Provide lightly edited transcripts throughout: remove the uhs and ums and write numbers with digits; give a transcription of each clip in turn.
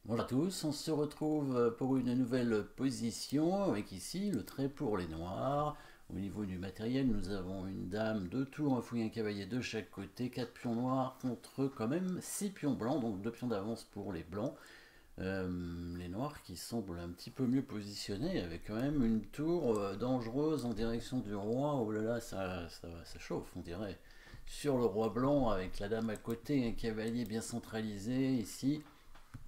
Bonjour à tous, on se retrouve pour une nouvelle position avec ici le trait pour les noirs. Au niveau du matériel, nous avons une dame, deux tours, un fouille, un cavalier de chaque côté, quatre pions noirs contre quand même six pions blancs, donc deux pions d'avance pour les blancs. Les noirs qui semblent un petit peu mieux positionnés avec quand même une tour dangereuse en direction du roi. Oh là là, ça chauffe, on dirait. Sur le roi blanc avec la dame à côté, un cavalier bien centralisé ici.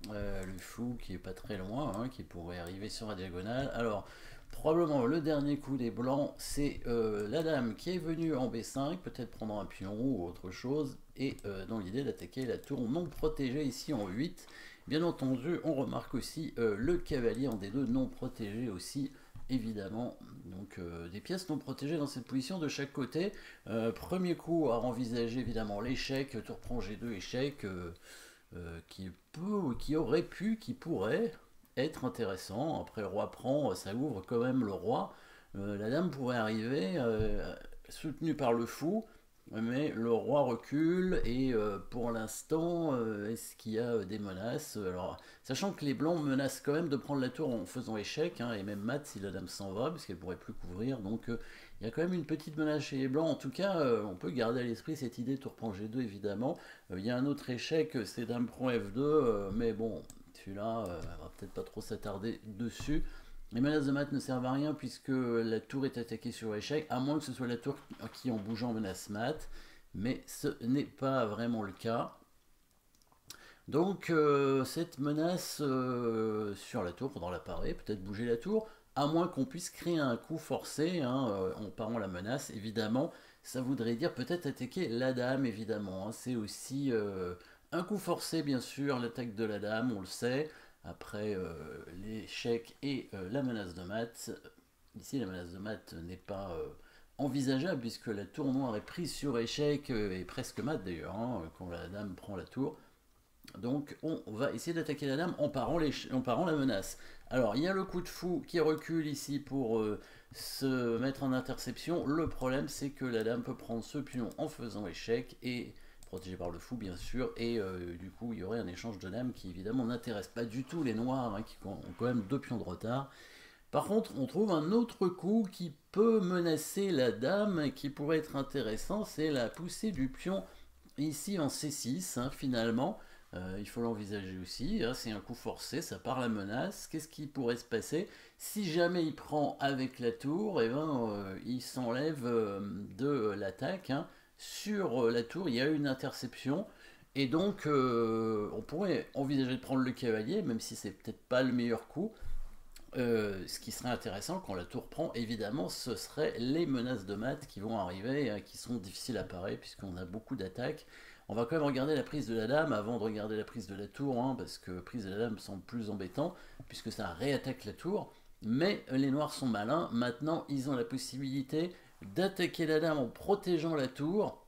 Le fou qui est pas très loin, hein, qui pourrait arriver sur la diagonale. Alors, probablement le dernier coup des blancs, c'est la dame qui est venue en B5, peut-être prendre un pion ou autre chose, et dans l'idée d'attaquer la tour non protégée ici en 8. Bien entendu, on remarque aussi le cavalier en D2 non protégé aussi, évidemment. Donc des pièces non protégées dans cette position de chaque côté. Premier coup à envisager évidemment l'échec, tour prend G2, échec. Qui aurait pu, qui pourrait être intéressant. Après, le roi prend, ça ouvre quand même le roi. La dame pourrait arriver, soutenue par le fou, mais le roi recule et pour l'instant, est-ce qu'il y a des menaces? Alors, sachant que les blancs menacent quand même de prendre la tour en faisant échec, hein, et même mat si la dame s'en va, parce qu'elle pourrait plus couvrir. Donc, il y a quand même une petite menace chez les blancs. En tout cas, on peut garder à l'esprit cette idée tour prend G2 évidemment. Il y a un autre échec, c'est dame prend F2, mais bon, celui-là, on va peut-être pas trop s'attarder dessus. Les menaces de mat ne servent à rien puisque la tour est attaquée sur échec, à moins que ce soit la tour qui en bougeant menace mat, mais ce n'est pas vraiment le cas. Donc cette menace sur la tour, faudra la parer, peut-être bouger la tour, à moins qu'on puisse créer un coup forcé, hein, en parant la menace, évidemment. Ça voudrait dire peut-être attaquer la dame, évidemment. Hein. C'est aussi un coup forcé, bien sûr, l'attaque de la dame, on le sait. Après l'échec et la menace de mat. Ici, la menace de mat n'est pas envisageable puisque la tour noire est prise sur échec et presque mat d'ailleurs, hein, quand la dame prend la tour. Donc on va essayer d'attaquer la dame en parant la menace. Alors il y a le coup de fou qui recule ici pour se mettre en interception. Le problème c'est que la dame peut prendre ce pion en faisant échec et protégé par le fou bien sûr. Et du coup il y aurait un échange de dames qui évidemment n'intéresse pas du tout les noirs, hein, qui ont quand même deux pions de retard. Par contre on trouve un autre coup qui peut menacer la dame et qui pourrait être intéressant, c'est la poussée du pion ici en C6, hein, finalement. Il faut l'envisager aussi, hein, c'est un coup forcé, ça part la menace. Qu'est-ce qui pourrait se passer si jamais il prend avec la tour? Et ben, il s'enlève de l'attaque. Hein. Sur la tour, il y a une interception. Et donc, on pourrait envisager de prendre le cavalier, même si c'est peut-être pas le meilleur coup. Ce qui serait intéressant quand la tour prend, évidemment, ce seraient les menaces de mat qui vont arriver, qui sont difficiles à parer puisqu'on a beaucoup d'attaques. On va quand même regarder la prise de la dame avant de regarder la prise de la tour, hein, parce que prise de la dame semble plus embêtant puisque ça réattaque la tour. Mais les noirs sont malins, maintenant ils ont la possibilité d'attaquer la dame en protégeant la tour.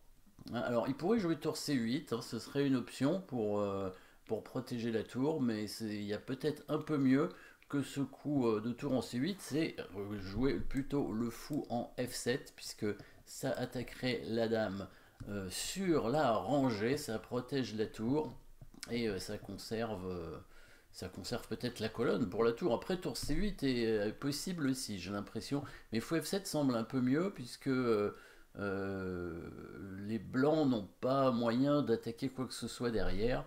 Alors ils pourraient jouer tour C8, hein, ce serait une option pour protéger la tour, mais il y a peut-être un peu mieux que ce coup de tour en C8, c'est jouer plutôt le fou en F7, puisque ça attaquerait la dame sur la rangée, ça protège la tour, et ça conserve peut-être la colonne pour la tour. Après, tour C8 est possible aussi, j'ai l'impression. Mais fou F7 semble un peu mieux, puisque les blancs n'ont pas moyen d'attaquer quoi que ce soit derrière.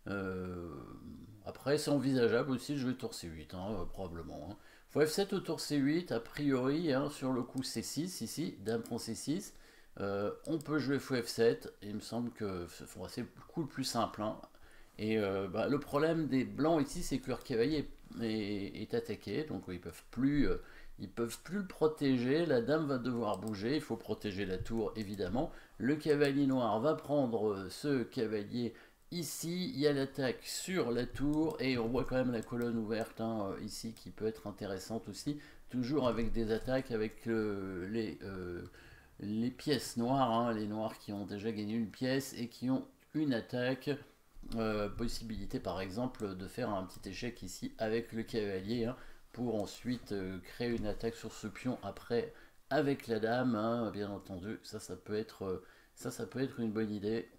Euh, Après, c'est envisageable aussi de jouer tour C8, hein, probablement. Hein. Faut F7 au tour C8, a priori, hein, sur le coup C6, ici, dame prend C6. On peut jouer fou F7, et il me semble que c'est le coup le plus simple. Hein. Et le problème des blancs ici, c'est que leur cavalier est attaqué, donc ils peuvent plus le protéger. La dame va devoir bouger, il faut protéger la tour évidemment. Le cavalier noir va prendre ce cavalier ici. Il y a l'attaque sur la tour et on voit quand même la colonne ouverte, hein, ici qui peut être intéressante aussi. Toujours avec des attaques avec les pièces noires, hein, les noirs qui ont déjà gagné une pièce et qui ont une attaque. Possibilité par exemple de faire un petit échec ici avec le cavalier, hein, pour ensuite créer une attaque sur ce pion après avec la dame, hein, bien entendu. Ça peut être une bonne idée.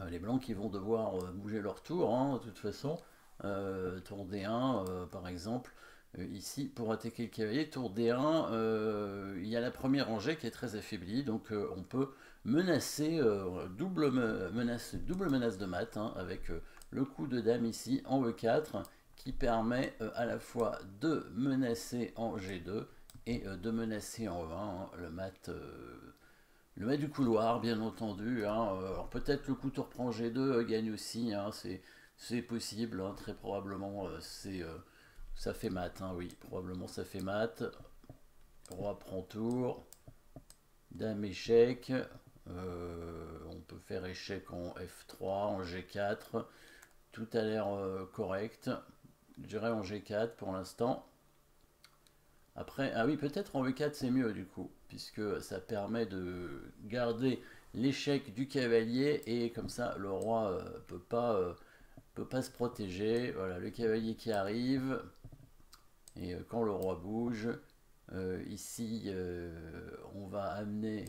Les blancs qui vont devoir bouger leur tour, hein, de toute façon. Tour D1, par exemple. Ici, pour attaquer le cavalier, tour D1, il y a la première rangée qui est très affaiblie, donc on peut menacer, double menace de mat, hein, avec le coup de dame ici en E4, qui permet à la fois de menacer en G2 et de menacer en E1, hein, le mat du couloir, bien entendu. Hein. Alors peut-être le coup tour prend G2 gagne aussi, hein, c'est possible, hein, très probablement, ça fait mat, hein, oui, probablement ça fait mat. Roi prend tour, dame échec, on peut faire échec en F3, en G4, tout a l'air correct, je dirais en G4 pour l'instant. Après, ah oui, peut-être en V4 c'est mieux du coup, puisque ça permet de garder l'échec du cavalier et comme ça le roi peut pas se protéger. Voilà, le cavalier qui arrive et quand le roi bouge, ici on va amener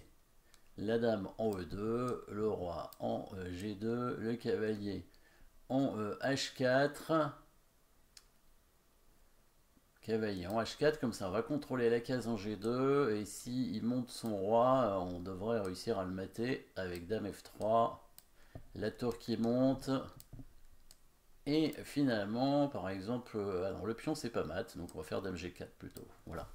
la dame en E2, le roi en G2, le cavalier en H4. Cavalier en H4, comme ça on va contrôler la case en G2, et si il monte son roi, on devrait réussir à le mater avec dame F3, la tour qui monte, et finalement, par exemple, alors le pion c'est pas mat, donc on va faire dame G4 plutôt, voilà.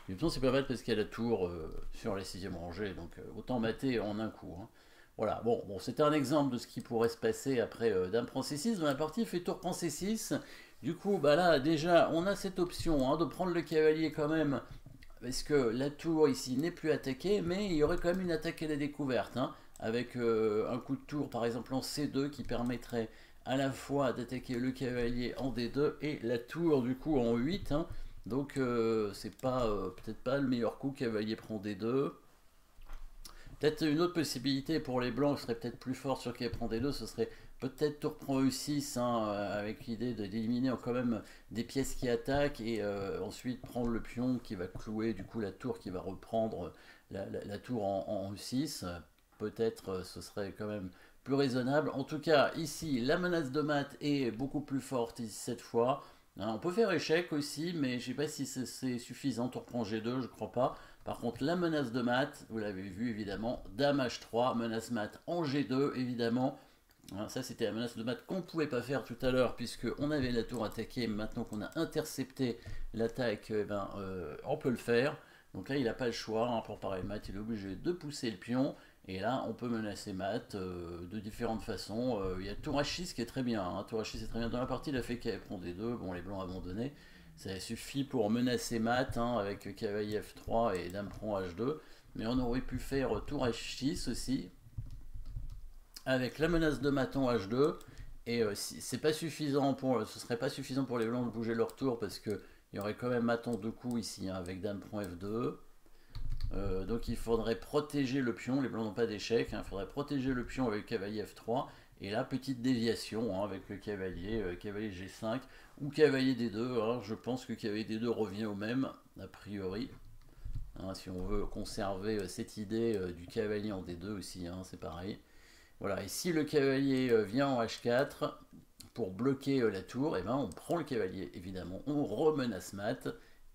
Le pion c'est pas mat parce qu'il y a la tour sur la 6ème rangée, donc autant mater en un coup. Hein. Voilà, bon, c'était un exemple de ce qui pourrait se passer après dame prend C6, dans la partie fait tour prend C6, du coup, bah là, déjà, on a cette option hein, de prendre le cavalier quand même, parce que la tour ici n'est plus attaquée, mais il y aurait quand même une attaque à la découverte, hein, avec un coup de tour, par exemple, en C2, qui permettrait à la fois d'attaquer le cavalier en D2 et la tour, du coup, en 8. Hein, donc, c'est pas peut-être pas le meilleur coup, cavalier prend D2. Peut-être une autre possibilité pour les blancs qui serait peut-être plus fort sur cavalier prend D2, ce serait peut-être tour prend E6 hein, avec l'idée d'éliminer quand même des pièces qui attaquent et ensuite prendre le pion qui va clouer du coup la tour qui va reprendre la tour en E6. Peut-être ce serait quand même plus raisonnable. En tout cas, ici, la menace de mat est beaucoup plus forte cette fois. Hein, on peut faire échec aussi, mais je ne sais pas si c'est suffisant. Tour prend G2, je ne crois pas. Par contre, la menace de mat, vous l'avez vu évidemment, dame H3, menace mat en G2 évidemment. Alors ça c'était la menace de mat qu'on ne pouvait pas faire tout à l'heure puisque on avait la tour attaquée, maintenant qu'on a intercepté l'attaque, on peut le faire. Donc là il n'a pas le choix, hein, pour parer mat, il est obligé de pousser le pion. Et là on peut menacer mat de différentes façons. Il y a tour H6 qui est très bien, hein. Tour H6 est très bien dans la partie, il a fait qu'elle prend des deux, bon les blancs abandonnés. Ça suffit pour menacer mat hein, avec cavalier F3 et dame prend H2. Mais on aurait pu faire tour H6 aussi, avec la menace de mat en H2, et c'est pas suffisant ce serait pas suffisant pour les blancs de bouger leur tour parce que il y aurait quand même mat en deux coups ici hein, avec dame prend F2. Donc il faudrait protéger le pion, les blancs n'ont pas d'échec, hein, il faudrait protéger le pion avec cavalier F3 et la petite déviation hein, avec le cavalier, cavalier G5 ou cavalier D2. Alors je pense que cavalier D2 revient au même a priori. Hein, si on veut conserver cette idée du cavalier en D2 aussi, hein, c'est pareil. Voilà, et si le cavalier vient en H4 pour bloquer la tour, et ben on prend le cavalier, évidemment, on remenace mat,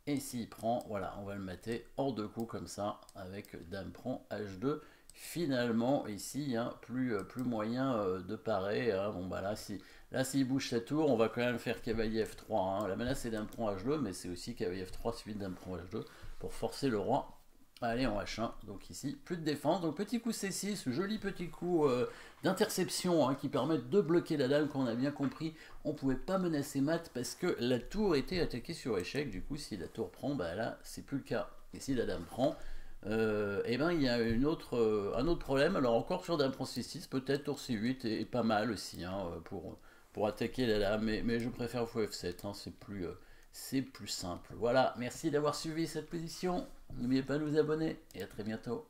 et s'il prend, voilà, on va le mater en deux coups comme ça, avec dame prend H2. Finalement, ici, il n'y a plus moyen de parer. Hein. Bon, bah là, s'il bouge sa tour, on va quand même faire cavalier F3. Hein. La menace, c'est dame prend H2, mais c'est aussi cavalier F3 suivi de dame prend H2 pour forcer le roi à aller en H1. Donc ici, plus de défense. Donc petit coup C6, joli petit coup d'interception hein, qui permet de bloquer la dame, qu'on a bien compris. On ne pouvait pas menacer mat parce que la tour était attaquée sur échec. Du coup, si la tour prend, bah là, c'est plus le cas. Et si la dame prend, et ben il y a un autre problème. Alors encore sur dame prend C6, peut-être tour C8 est pas mal aussi hein, pour attaquer la dame. Mais je préfère fou F7, hein, c'est plus simple. Voilà, merci d'avoir suivi cette position. N'oubliez pas de vous abonner et à très bientôt.